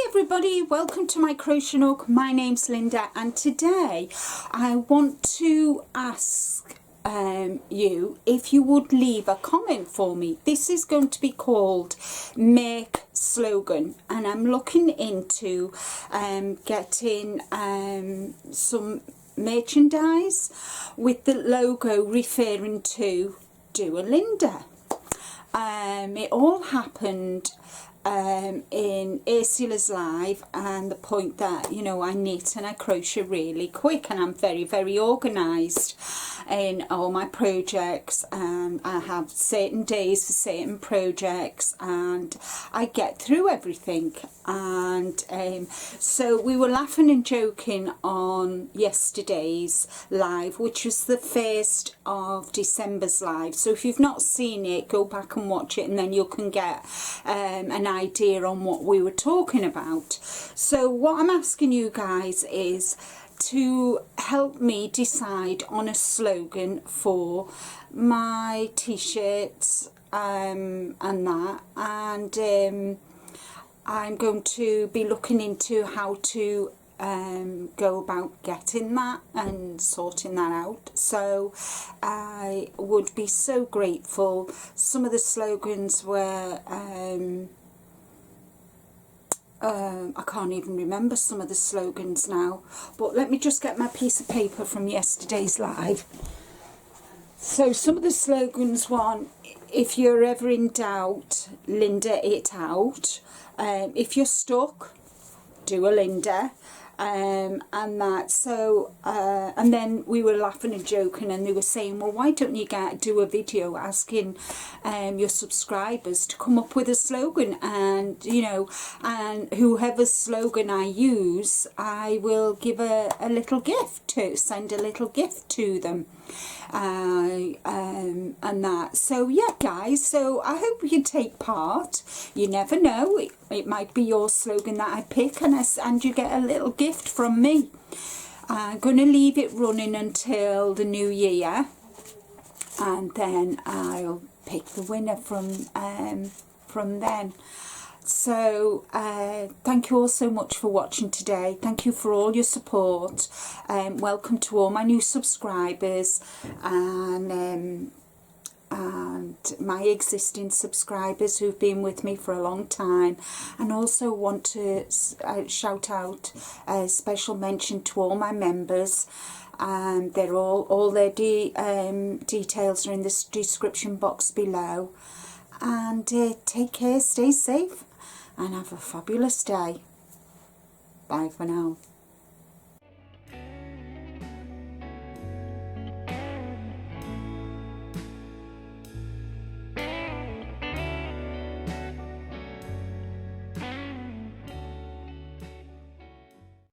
everybody, welcome to my crochet nook. My name's Linda and today I want to ask you if you would leave a comment for me. This is going to be called Make Slogan and I'm looking into getting some merchandise with the logo referring to Do a Linda. It all happened in Ursula's live, and the point that, you know, I knit and I crochet really quick and I'm very organised in all my projects, and I have certain days for certain projects and I get through everything. And so we were laughing and joking on yesterday's live, which was the 1st of December's live. So if you've not seen it, go back and watch it and then you can get an idea on what we were talking about. So what I'm asking you guys is to help me decide on a slogan for my t-shirts and that, and I'm going to be looking into how to go about getting that and sorting that out. So I would be so grateful. Some of the slogans were I can't even remember some of the slogans now, but let me just get my piece of paper from yesterday's live. So some of the slogans one, if you're ever in doubt, Linda it out. If you're stuck, do a Linda. And that, so and then we were laughing and joking and they were saying, well, why don't you do a video asking your subscribers to come up with a slogan, and you know, and whoever's slogan I use, I will give a little gift to, send a little gift to them, and that. So yeah guys, so I hope you take part. You never know, it might be your slogan that I pick and you get a little gift from me. I'm going to leave it running until the new year and then I'll pick the winner from then. So thank you all so much for watching today. Thank you for all your support. Welcome to all my new subscribers and my existing subscribers who've been with me for a long time, and also want to shout out a special mention to all my members. They're all their details are in the description box below. And take care, stay safe and have a fabulous day. Bye for now.